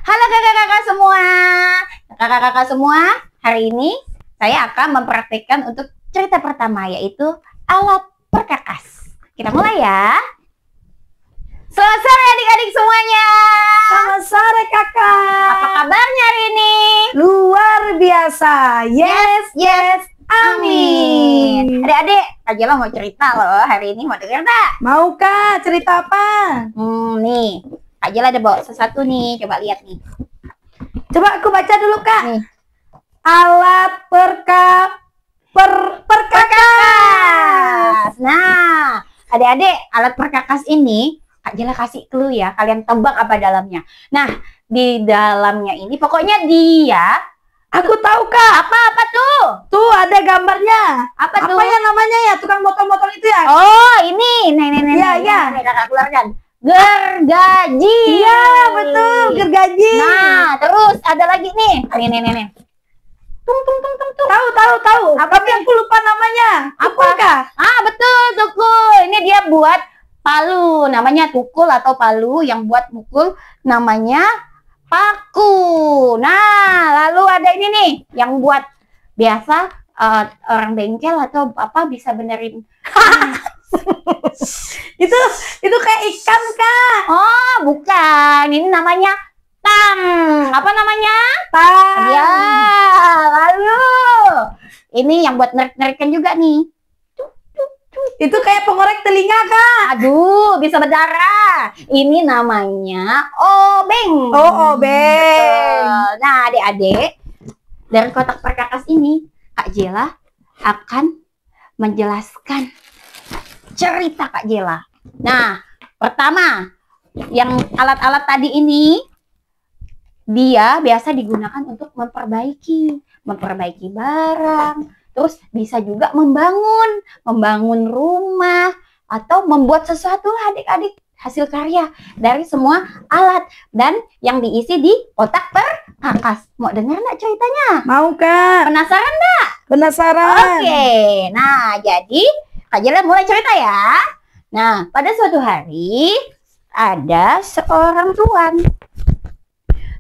Halo kakak-kakak semua. Kakak-kakak semua, hari ini saya akan mempraktikkan untuk cerita pertama, yaitu alat perkakas. Kita mulai ya. Selamat sore adik-adik semuanya. Selamat sore kakak. Apa kabarnya hari ini? Luar biasa. Yes, Amin. Adik-adik, Kak Jela mau cerita loh hari ini. Mau dengar tak? Mau kak cerita apa? Nih, Kak Jela ada bawa sesuatu nih. Coba lihat nih. Coba aku baca dulu kak. Nih. Alat perkakas. Nah, adik-adik, alat perkakas ini Kak Jela kasih clue ya. Kalian tebak apa dalamnya. Nah, di dalamnya ini pokoknya dia. Aku tahu kak. Apa tuh? Tuh ada gambarnya. Apa tuh? Apa ya namanya ya? Tukang botol-botol itu ya? Oh, ini. Nih. Iya. Nih, kakak keluarkan. Gergaji. Iya betul, gergaji. Nah, terus ada lagi nih. Nih. Tung. Tahu. Apa Tapi aku lupa namanya. Apa kak? Ah, betul, tukul. Ini dia buat palu. Namanya tukul atau palu yang buat mukul namanya paku. Nah, lalu ada ini nih yang buat biasa orang bengkel atau apa bisa benerin. Itu kayak ikan kak. Oh, bukan. Ini namanya tang. Apa namanya? Tang. Ya, lalu ini yang buat nerik-nerikan juga nih. Itu kayak pengorek telinga kak. Aduh, bisa berdarah. Ini namanya obeng. Oh, obeng. Betul. Nah, adik-adik, dari kotak perkakas ini, Kak Jela akan menjelaskan cerita Kak Jela. Nah, pertama, yang alat-alat tadi ini, dia biasa digunakan untuk memperbaiki barang. Terus bisa juga membangun rumah, atau membuat sesuatu lah adik-adik, hasil karya dari semua alat dan yang diisi di kotak perkakas. Mau dengar nggak ceritanya? Mau kak. Penasaran nggak? Penasaran. Oke, nah jadi Kak Jela mulai cerita ya. Nah, pada suatu hari ada seorang tuan.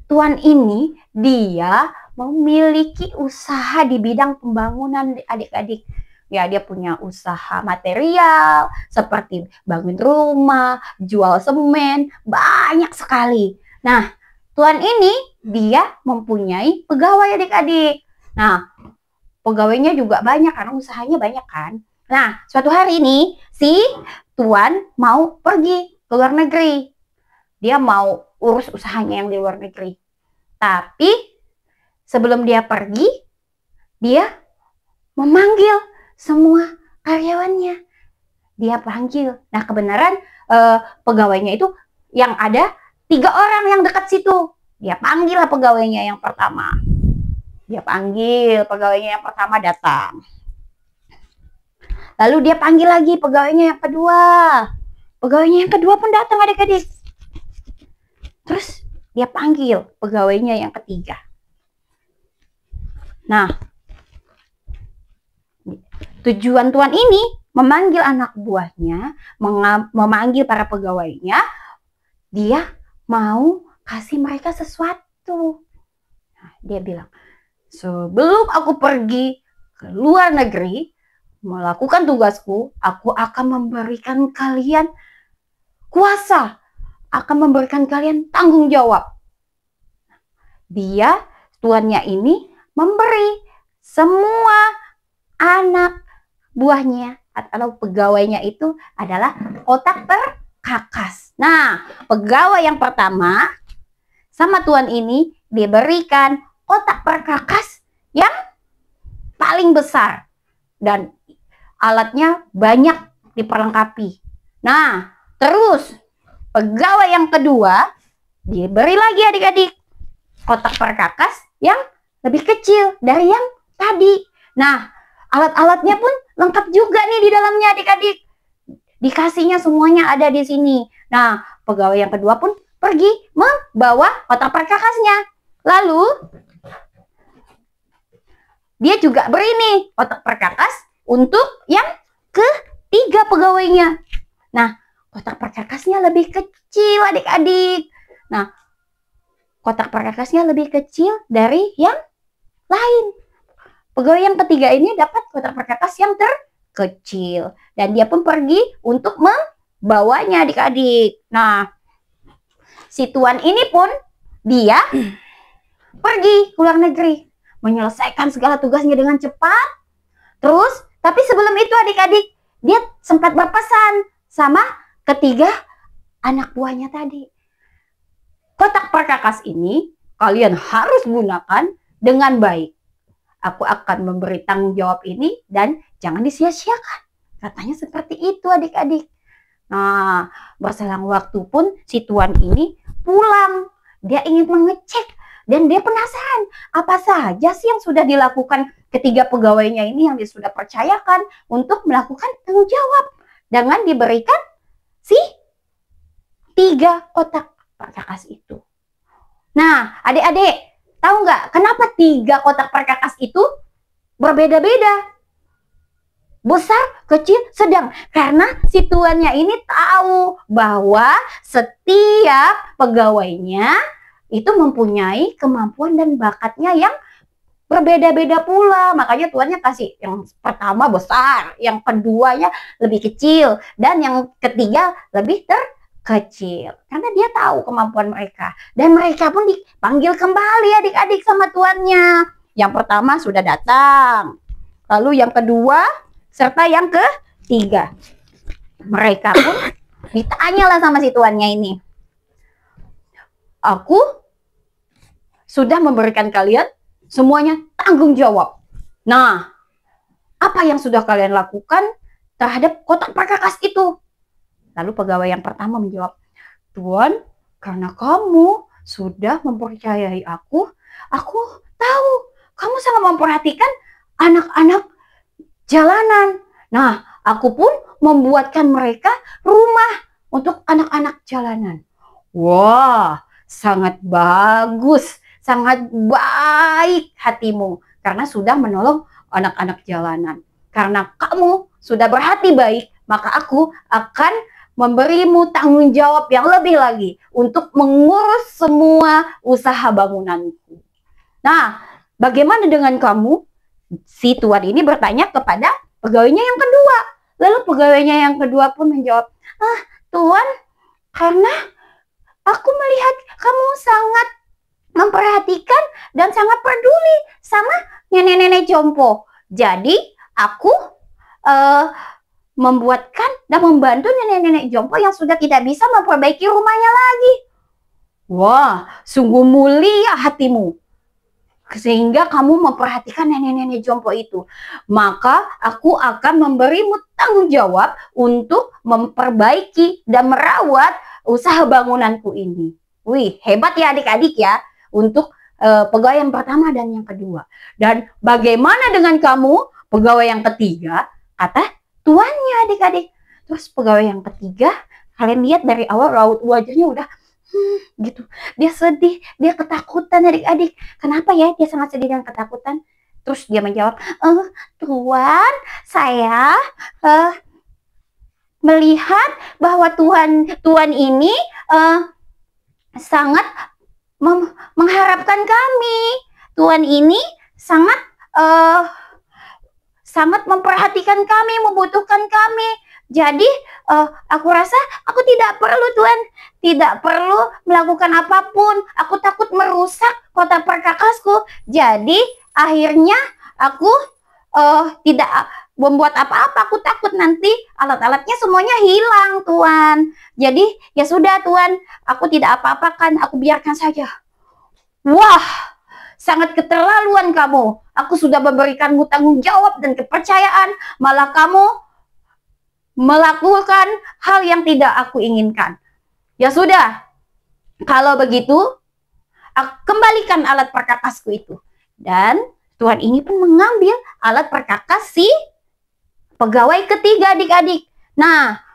Tuan ini dia memiliki usaha di bidang pembangunan adik-adik. Ya, dia punya usaha material seperti bangun rumah, jual semen, banyak sekali. Nah, tuan ini dia mempunyai pegawai adik-adik. Nah, pegawainya juga banyak karena usahanya banyak kan. Nah, suatu hari ini si tuan mau pergi ke luar negeri. Dia mau urus usahanya yang di luar negeri. Tapi sebelum dia pergi, dia memanggil semua karyawannya. Dia panggil. Nah, kebenaran pegawainya itu yang ada 3 orang yang dekat situ. Dia panggil lah pegawainya yang pertama. Dia panggil pegawainya yang pertama datang. Lalu dia panggil lagi pegawainya yang kedua. Pegawainya yang kedua pun datang adik-adik. Terus dia panggil pegawainya yang ketiga. Nah, tujuan tuan ini memanggil anak buahnya, memanggil para pegawainya. Dia mau kasih mereka sesuatu. Nah, dia bilang, sebelum aku pergi ke luar negeri melakukan tugasku, aku akan memberikan kalian kuasa, akan memberikan kalian tanggung jawab. Dia, tuannya ini memberi semua anak buahnya atau pegawainya itu adalah kotak perkakas. Nah, pegawai yang pertama sama tuan ini diberikan kotak perkakas yang paling besar dan alatnya banyak diperlengkapi. Nah, terus pegawai yang kedua diberi lagi adik-adik kotak perkakas yang lebih kecil dari yang tadi. Nah, alat-alatnya pun lengkap juga nih di dalamnya adik-adik. Dikasihnya semuanya ada di sini. Nah, pegawai yang kedua pun pergi membawa kotak perkakasnya. Lalu dia juga beri nih kotak perkakas untuk yang ketiga pegawainya. Nah, kotak perkakasnya lebih kecil adik-adik. Nah, kotak perkakasnya lebih kecil dari yang lain. Pegawai yang ketiga ini dapat kotak perkakas yang terkecil. Dan dia pun pergi untuk membawanya adik-adik. Nah, si tuan ini pun dia pergi ke luar negeri. Menyelesaikan segala tugasnya dengan cepat. Terus, tapi sebelum itu adik-adik, dia sempat berpesan sama ketiga anak buahnya tadi. Kotak perkakas ini kalian harus gunakan dengan baik. Aku akan memberi tanggung jawab ini dan jangan disia-siakan. Katanya seperti itu adik-adik. Nah, berselang waktu pun si tuan ini pulang. Dia ingin mengecek dan dia penasaran apa saja sih yang sudah dilakukan ketiga pegawainya ini yang dia sudah percayakan untuk melakukan tanggung jawab dengan diberikan si 3 kotak perkakas itu. Nah, adik-adik, tahu nggak kenapa 3 kotak perkakas itu berbeda-beda? Besar, kecil, sedang. Karena si tuannya ini tahu bahwa setiap pegawainya itu mempunyai kemampuan dan bakatnya yang berbeda-beda pula. Makanya tuannya kasih yang pertama besar, yang keduanya lebih kecil, dan yang ketiga lebih terkecil. Karena dia tahu kemampuan mereka. Dan mereka pun dipanggil kembali adik-adik sama tuannya. Yang pertama sudah datang. Lalu yang kedua, serta yang ketiga. Mereka pun ditanyalah sama si tuannya ini. Aku sudah memberikan kalian semuanya tanggung jawab. Nah, apa yang sudah kalian lakukan terhadap kotak perkakas itu? Lalu pegawai yang pertama menjawab, Tuan, karena kamu sudah mempercayai aku tahu kamu sangat memperhatikan anak-anak jalanan. Nah, aku pun membuatkan mereka rumah untuk anak-anak jalanan. Wah, sangat bagus, sangat baik hatimu karena sudah menolong anak-anak jalanan. Karena kamu sudah berhati baik, maka aku akan memberimu tanggung jawab yang lebih lagi untuk mengurus semua usaha bangunanku. Nah, bagaimana dengan kamu? Si tuan ini bertanya kepada pegawainya yang kedua. Lalu pegawainya yang kedua pun menjawab, Tuan, karena aku melihat kamu sangat memperhatikan dan sangat peduli sama nenek-nenek jompo. Jadi aku membuatkan dan membantu nenek-nenek jompo yang sudah tidak bisa memperbaiki rumahnya lagi. Wah, sungguh mulia hatimu. Sehingga kamu memperhatikan nenek-nenek jompo itu. Maka aku akan memberimu tanggung jawab untuk memperbaiki dan merawat usaha bangunanku ini. Wih, hebat ya adik-adik ya. Untuk pegawai yang pertama dan yang kedua. Dan bagaimana dengan kamu, pegawai yang ketiga? Kata tuannya adik-adik. Terus pegawai yang ketiga, kalian lihat dari awal raut wajahnya udah gitu. Dia sedih, dia ketakutan adik-adik. Kenapa ya dia sangat sedih dan ketakutan? Terus dia menjawab, Tuan, saya melihat bahwa Tuan ini sangat mengharapkan kami. Tuan ini sangat memperhatikan kami, membutuhkan kami. Jadi aku rasa aku tidak perlu Tuan, tidak perlu melakukan apapun. Aku takut merusak kotak perkakasku. Jadi akhirnya aku tidak membuat apa-apa. Aku takut nanti alat-alatnya semuanya hilang Tuan. Jadi ya sudah Tuan, aku tidak apa-apakan, aku biarkan saja. Wah, sangat keterlaluan kamu. Aku sudah memberikanmu tanggung jawab dan kepercayaan, malah kamu melakukan hal yang tidak aku inginkan. Ya sudah, kalau begitu, kembalikan alat perkakasku itu. Dan Tuan ini pun mengambil alat perkakas si pegawai ketiga adik-adik. Nah,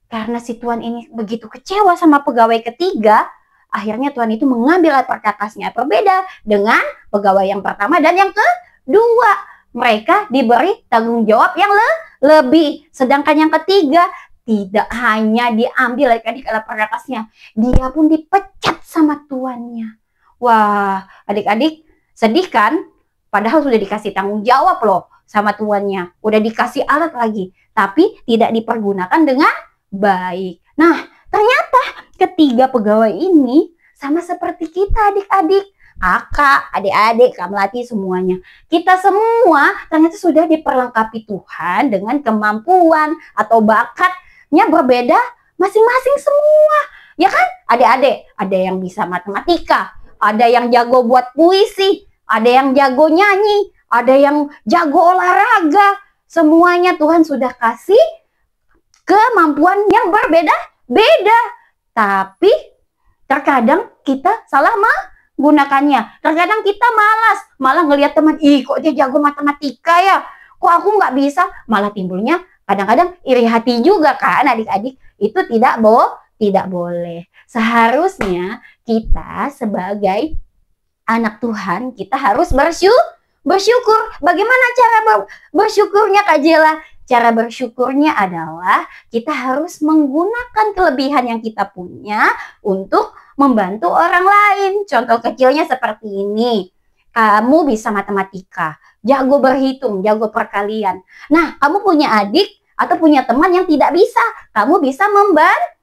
karena si Tuan ini begitu kecewa sama pegawai ketiga, akhirnya Tuan itu mengambil alat perkakasnya. Berbeda dengan pegawai yang pertama dan yang kedua. Mereka diberi tanggung jawab yang lebih. Sedangkan yang ketiga tidak hanya diambil adik-adik alat perkakasnya, dia pun dipecat sama tuannya. Wah, adik-adik sedih kan? Padahal sudah dikasih tanggung jawab loh sama tuannya. Udah dikasih alat lagi. Tapi tidak dipergunakan dengan baik. Nah, ternyata ketiga pegawai ini sama seperti kita adik-adik. Kakak, adik-adik, Kak Melati semuanya. Kita semua ternyata sudah diperlengkapi Tuhan dengan kemampuan atau bakatnya berbeda masing-masing semua. Ya kan? Adik-adik, ada yang bisa matematika, ada yang jago buat puisi, ada yang jago nyanyi, ada yang jago olahraga. Semuanya Tuhan sudah kasih kemampuan yang berbeda-beda. Tapi terkadang kita salah menggunakannya. Terkadang kita malas, malah ngelihat teman, ih kok dia jago matematika ya, kok aku nggak bisa. Malah timbulnya kadang-kadang iri hati juga kan adik-adik. Itu tidak boleh. Seharusnya kita sebagai anak Tuhan, kita harus bersyukur. Bagaimana cara bersyukurnya Kak Jela? Cara bersyukurnya adalah kita harus menggunakan kelebihan yang kita punya untuk membantu orang lain. Contoh kecilnya seperti ini. Kamu bisa matematika, jago berhitung, jago perkalian. Nah, kamu punya adik atau punya teman yang tidak bisa. Kamu bisa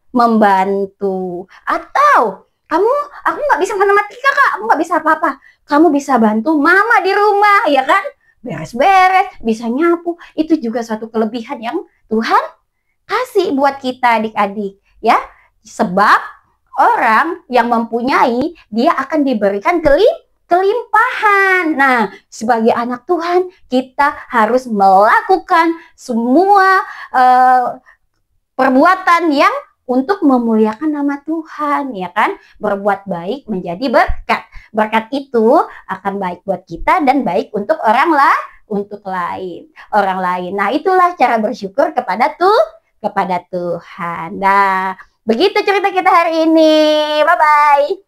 membantu. Atau aku nggak bisa matematika Kak, aku nggak bisa apa-apa. Kamu bisa bantu mama di rumah, ya kan? Beres-beres, bisa nyapu. Itu juga suatu kelebihan yang Tuhan kasih buat kita adik-adik, ya. Sebab orang yang mempunyai, dia akan diberikan kelimpahan. Nah, sebagai anak Tuhan, kita harus melakukan semua perbuatan yang untuk memuliakan nama Tuhan, ya kan? Berbuat baik menjadi berkat. Berkat itu akan baik buat kita dan baik untuk orang lain. Nah, itulah cara bersyukur kepada Tuhan. Nah, begitu cerita kita hari ini. Bye-bye.